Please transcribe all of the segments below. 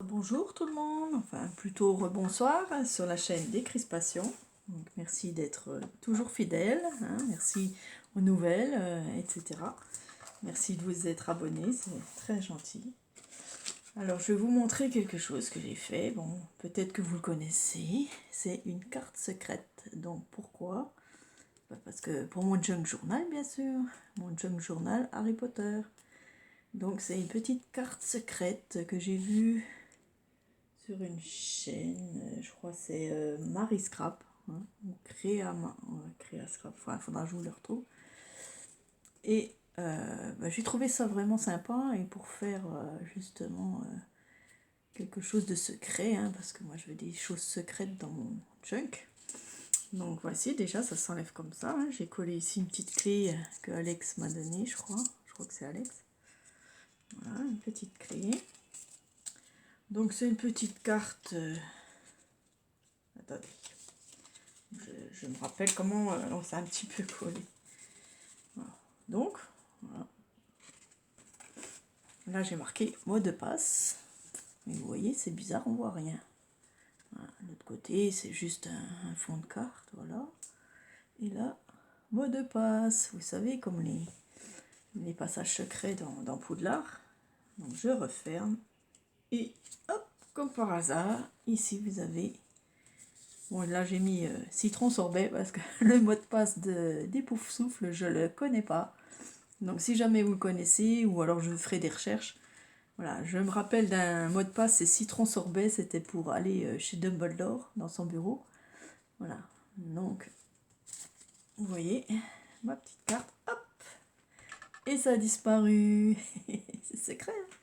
Rebonjour tout le monde, enfin plutôt rebonsoir sur la chaîne Décrispation. Donc, merci d'être toujours fidèle, hein, merci aux nouvelles, etc. Merci de vous être abonnés, c'est très gentil. Alors je vais vous montrer quelque chose que j'ai fait, bon peut-être que vous le connaissez, c'est une carte secrète. Donc pourquoi? Parce que pour mon junk journal bien sûr, mon junk journal Harry Potter. Donc c'est une petite carte secrète que j'ai vue sur une chaîne, je crois que c'est Marie Scrap, hein, ou Créa Scrap, enfin il faudra que je vous le retrouve. Et j'ai trouvé ça vraiment sympa, et pour faire justement quelque chose de secret, hein, parce que moi je veux des choses secrètes dans mon junk. Donc voici, déjà ça s'enlève comme ça, hein. J'ai collé ici une petite clé que Alex m'a donnée, je crois que c'est Alex. Voilà, une petite clé. Donc c'est une petite carte... Attendez. Je me rappelle comment on s'est un petit peu collé. Voilà. Donc, voilà. Là j'ai marqué mot de passe. Mais vous voyez, c'est bizarre, on voit rien. Voilà. L'autre côté, c'est juste un fond de carte, voilà. Et là, mot de passe. Vous savez, comme les passages secrets dans Poudlard. Donc je referme. Et hop, comme par hasard, ici vous avez... Bon, là j'ai mis citron sorbet parce que le mot de passe des Poufsouffles, je le connais pas. Donc si jamais vous le connaissez, ou alors je ferai des recherches. Voilà, je me rappelle d'un mot de passe, c'est citron sorbet, c'était pour aller chez Dumbledore, dans son bureau. Voilà, donc, vous voyez, ma petite carte, hop, et ça a disparu. C'est secret, hein,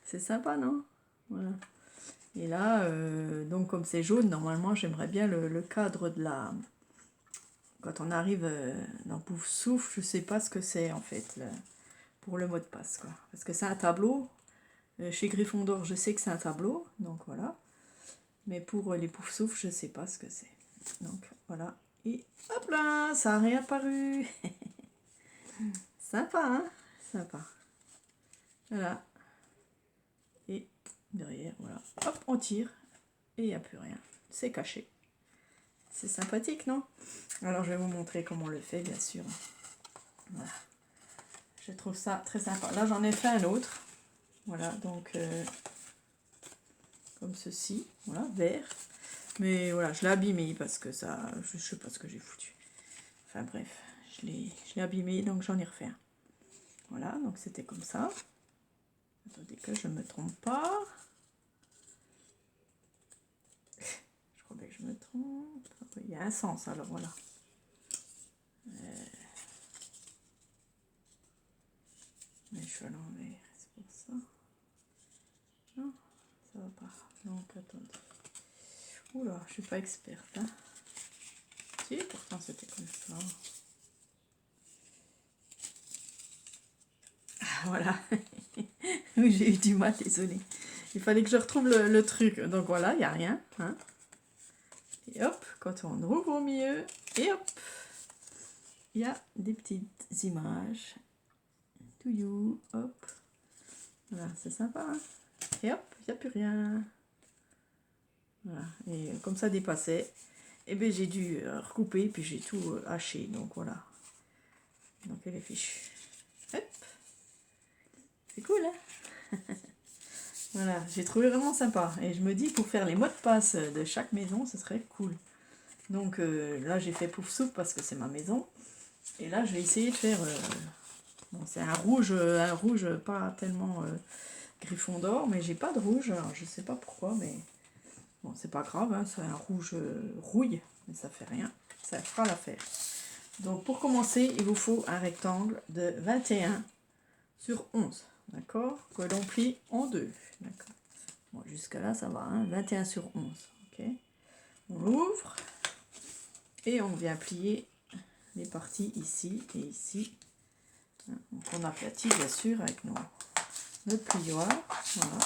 c'est sympa, non? Voilà. Et là, donc comme c'est jaune, normalement j'aimerais bien le cadre de la... Quand on arrive dans Poufsouffle, je sais pas ce que c'est en fait, pour le mot de passe, quoi. Parce que c'est un tableau. Chez Gryffondor, je sais que c'est un tableau, donc voilà. Mais pour les Poufsouffles, je sais pas ce que c'est. Donc voilà. Et hop là, ça a réapparu. Sympa, hein? Sympa. Voilà. Et derrière, voilà. Hop, on tire. Et il n'y a plus rien. C'est caché. C'est sympathique, non? Alors je vais vous montrer comment on le fait, bien sûr. Voilà. Je trouve ça très sympa. Là, j'en ai fait un autre. Voilà, donc comme ceci. Voilà, vert. Mais voilà, je l'ai abîmé parce que ça... Je sais pas ce que j'ai foutu. Enfin bref, je l'ai abîmé, donc j'en ai refait un. Voilà, donc c'était comme ça. Attendez que je ne me trompe pas. Je crois bien que je me trompe. Il y a un sens, alors voilà. Mais je suis à l'envers, c'est pour ça. Non, ça va pas. Donc attendez. Oula, je suis pas experte, hein. Si, pourtant c'était comme ça. Ah, voilà. Oui, j'ai eu du mal, désolé. Il fallait que je retrouve le truc. Donc voilà, il n'y a rien, hein. Et hop, quand on ouvre au milieu, et hop, il y a des petites images. To you, hop. Voilà, c'est sympa, hein. Et hop, il n'y a plus rien. Voilà, et comme ça dépassait, et bien j'ai dû recouper, puis j'ai tout haché, donc voilà. Donc elle est fichue. Hop. C'est cool, hein. Voilà, j'ai trouvé vraiment sympa. Et je me dis, pour faire les mots de passe de chaque maison, ce serait cool. Donc là, j'ai fait Poufsouffle parce que c'est ma maison. Et là, je vais essayer de faire... bon, c'est un rouge pas tellement Gryffondor, mais j'ai pas de rouge. Alors, je sais pas pourquoi, mais... Bon, c'est pas grave, hein, c'est un rouge rouille, mais ça fait rien. Ça fera l'affaire. Donc, pour commencer, il vous faut un rectangle de 21 sur 11. D'accord? Que l'on plie en deux. D'accord? Bon, jusqu'à là, ça va, hein, 21 sur 11. Ok? On l'ouvre et on vient plier les parties ici et ici. Donc on aplatit bien sûr avec notre plioir. Voilà.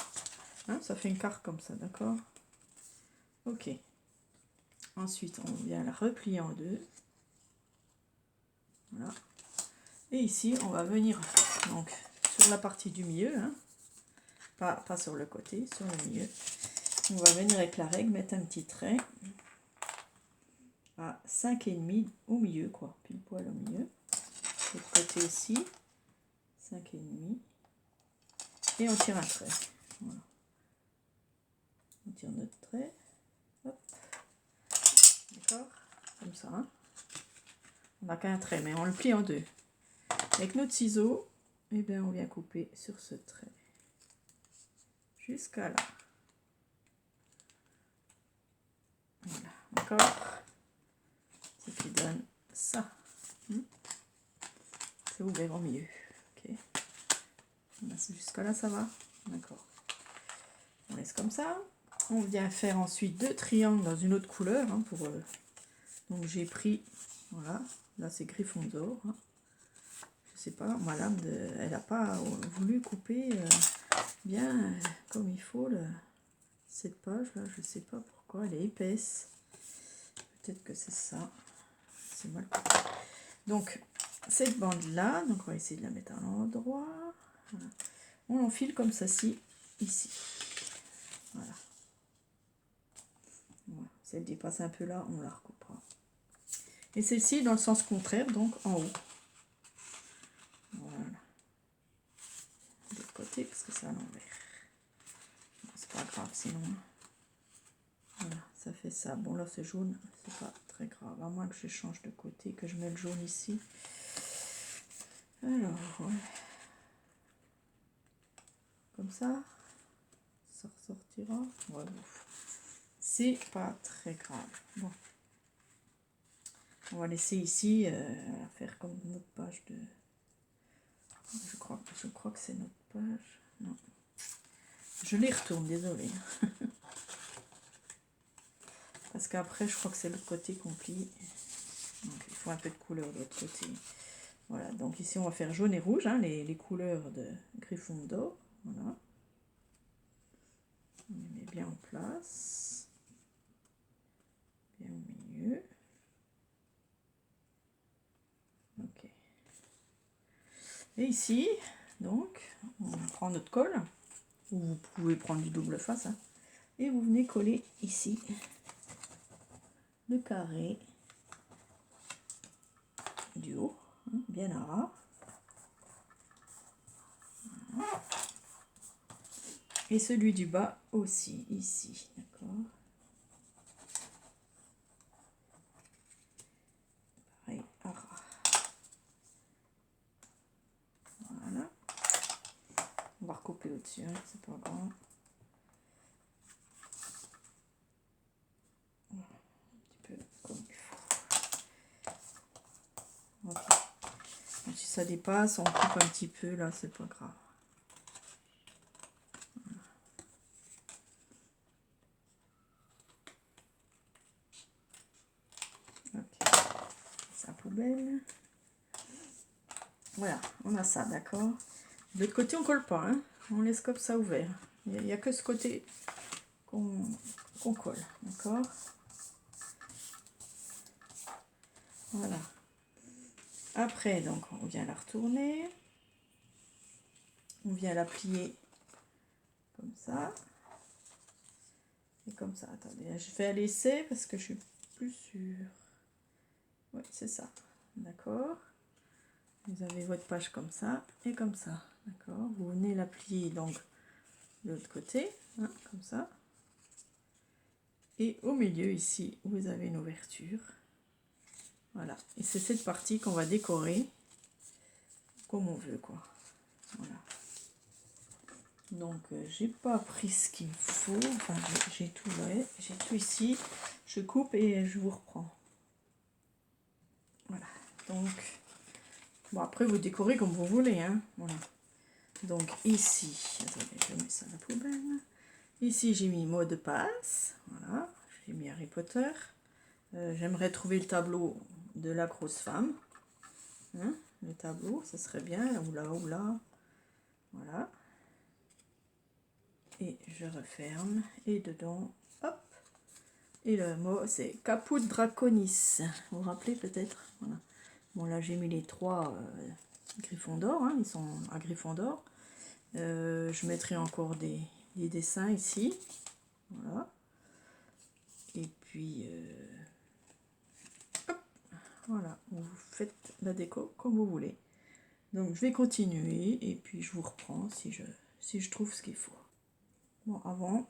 Hein, ça fait une carte comme ça, d'accord? Ok. Ensuite, on vient la replier en deux. Voilà. Et ici, on va venir donc sur la partie du milieu, hein, pas sur le côté, sur le milieu. On va venir avec la règle, mettre un petit trait à 5,5 au milieu, quoi, pile poil au milieu. L'autre côté ici, 5,5. Et on tire un trait. Voilà. On tire notre trait. Hop. D'accord? Comme ça. Hein. On n'a qu'un trait, mais on le plie en deux. Avec notre ciseau, eh bien, on vient couper sur ce trait. Jusqu'à là. Voilà. D'accord? Ce qui donne ça. C'est ouvert au milieu. Ok. Jusqu'à là, ça va? D'accord. On laisse comme ça. On vient faire ensuite 2 triangles dans une autre couleur. Hein, donc j'ai pris, voilà, là c'est Gryffondor. Hein. Je sais pas, ma lame, elle n'a pas voulu couper bien comme il faut cette page là. Je sais pas pourquoi, elle est épaisse. Peut-être que c'est ça. C'est mal coupé. Donc cette bande là, donc on va essayer de la mettre à l'endroit. Voilà. On l'enfile comme ça ici. Voilà. Voilà. Si elle dépasse un peu là, on la recoupera. Et celle-ci dans le sens contraire, donc en haut. Voilà. De l'autre côté, parce que c'est à l'envers. C'est pas grave sinon. Voilà, ça fait ça. Bon là c'est jaune, c'est pas très grave. À moins que je change de côté, que je mette le jaune ici. Alors, ouais. Comme ça ressortira. Ouais, bon. C'est pas très grave. Bon. On va laisser ici faire comme notre page de... Je crois que c'est notre page. Non. Je les retourne, désolé. Parce qu'après, je crois que c'est l'autre côté qu'on plie. Donc, il faut un peu de couleur de l'autre côté. Voilà, donc ici, on va faire jaune et rouge, hein, les couleurs de Gryffondor. Voilà. On les met bien en place. Bien au milieu. Ok. Et ici, donc, on prend notre colle. Ou vous pouvez prendre du double face. Hein, et vous venez coller ici le carré du haut, hein, bien à ras. Voilà. Et celui du bas aussi, ici, d'accord. Pareil, à ras. Voilà. On va recouper au-dessus, hein, c'est pas grave. Voilà, un petit peu comme il faut. Ok. Donc, si ça dépasse, on coupe un petit peu, là, c'est pas grave. Ok. Ça poubelle. Voilà, on a ça, d'accord. De l'autre côté, on colle pas, hein. On laisse comme ça ouvert. Il n'y a que ce côté qu'on colle, d'accord. Voilà. Après, donc, on vient la retourner. On vient la plier comme ça. Et comme ça. Attendez, je vais à l'essai parce que je suis plus sûre. Oui, c'est ça. D'accord. Vous avez votre page comme ça et comme ça. D'accord. Vous venez la plier donc de l'autre côté, hein, comme ça. Et au milieu ici, vous avez une ouverture. Voilà. Et c'est cette partie qu'on va décorer comme on veut, quoi. Voilà. Donc, j'ai pas pris ce qu'il faut. Enfin, j'ai tout là. J'ai tout ici. Je coupe et je vous reprends. Voilà. Donc, bon, après, vous décorez comme vous voulez, hein. Voilà. Donc, ici, attendez, je mets ça à la poubelle. Ici, j'ai mis mot de passe. Voilà. J'ai mis Harry Potter. J'aimerais trouver le tableau de la grosse femme. Hein, le tableau, ça serait bien. Ou là. Voilà. Et je referme. Et dedans, hop. Et le mot, c'est Caput Draconis. Vous vous rappelez peut-être? Voilà. Bon, là, j'ai mis les 3 Gryffondor. Hein, ils sont à Gryffondor. Je mettrai encore des dessins ici. Voilà. Et puis, hop, voilà, vous faites la déco comme vous voulez. Donc, je vais continuer et puis je vous reprends si je trouve ce qu'il faut. Bon, avant,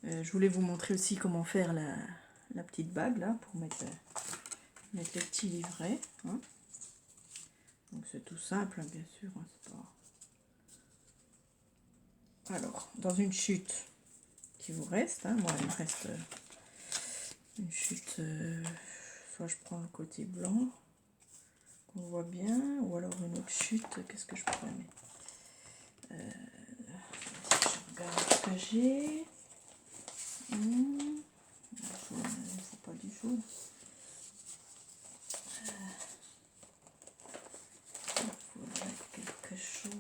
je voulais vous montrer aussi comment faire la petite bague là pour mettre les petits livrets. Hein. Donc, c'est tout simple, hein, bien sûr. Hein, c'est pas... Alors, dans une chute qui vous reste, hein, moi il me reste une chute, soit je prends le côté blanc qu'on voit bien, ou alors une autre chute, qu'est-ce que je pourrais mettre, je regarde ce que j'ai. C'est pas du jaune. Il faudrait quelque chose.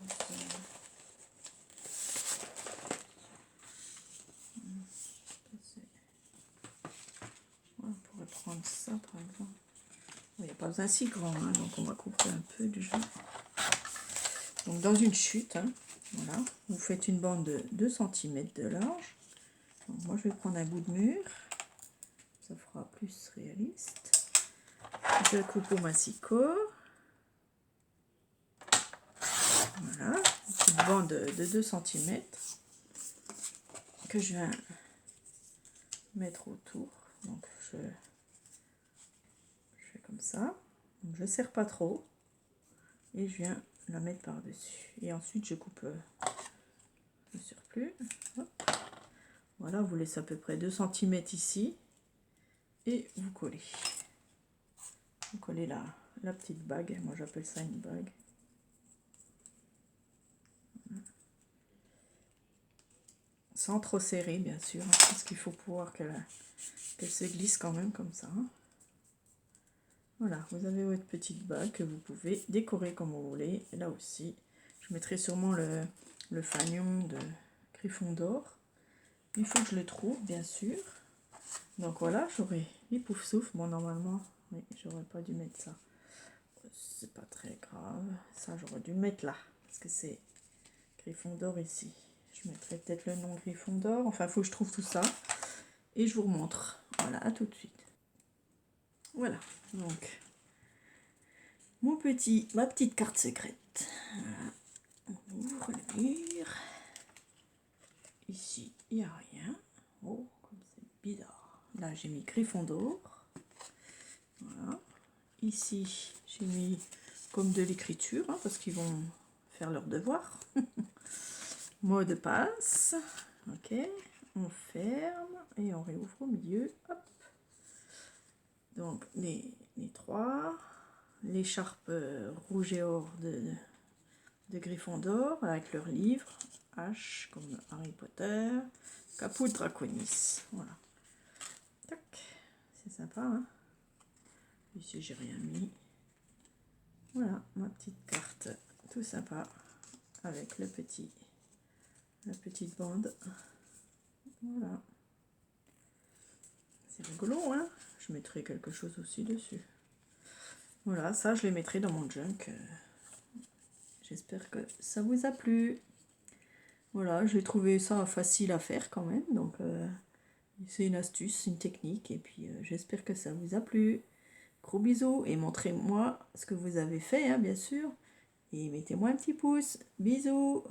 On pourrait prendre ça par exemple. Il n'y a pas besoin si grand, hein, donc on va couper un peu du jaune. Donc dans une chute, hein, voilà, vous faites une bande de 2 cm de large. Donc, moi je vais prendre un bout de mur, ça fera plus réaliste. Je coupe au massicot. Voilà, une petite bande de 2 cm que je viens mettre autour. Donc je fais comme ça. Donc, je ne serre pas trop et je viens la mettre par dessus. Et ensuite je coupe le surplus. Hop. Voilà, vous laissez à peu près 2 cm ici et vous collez. Vous collez la petite bague. Moi j'appelle ça une bague. Sans trop serrer bien sûr, hein, parce qu'il faut pouvoir qu'elle se glisse quand même comme ça. Hein. Voilà, vous avez votre petite bague que vous pouvez décorer comme vous voulez. Et là aussi, je mettrai sûrement le fanion de Gryffondor. Il faut que je le trouve bien sûr. Donc voilà, j'aurai les pouf souffle. Bon normalement, oui, j'aurais pas dû mettre ça. C'est pas très grave. Ça j'aurais dû le mettre là, parce que c'est Gryffondor ici. Je mettrai peut-être le nom Gryffondor. Enfin, il faut que je trouve tout ça. Et je vous remontre. Voilà, à tout de suite. Voilà, donc ma petite carte secrète. Voilà. On ouvre le mur. Ici, il n'y a rien. Oh, comme c'est bizarre. Là, j'ai mis Gryffondor. Voilà. Ici, j'ai mis comme de l'écriture, hein, parce qu'ils vont faire leur devoir. Mot de passe. Ok. On ferme et on réouvre au milieu. Hop. Donc, les 3. L'écharpe rouge et or de Gryffondor avec leur livre. H comme Harry Potter. Caput Draconis. Voilà. Tac. C'est sympa, hein. Ici, j'ai rien mis. Voilà, ma petite carte. Tout sympa. Avec la petite bande. Voilà. C'est rigolo, hein. Je mettrai quelque chose aussi dessus. Voilà, ça, je les mettrai dans mon junk. J'espère que ça vous a plu. Voilà, j'ai trouvé ça facile à faire quand même. Donc, c'est une astuce, une technique. Et puis, j'espère que ça vous a plu. Gros bisous. Et montrez-moi ce que vous avez fait, hein, bien sûr. Et mettez-moi un petit pouce. Bisous.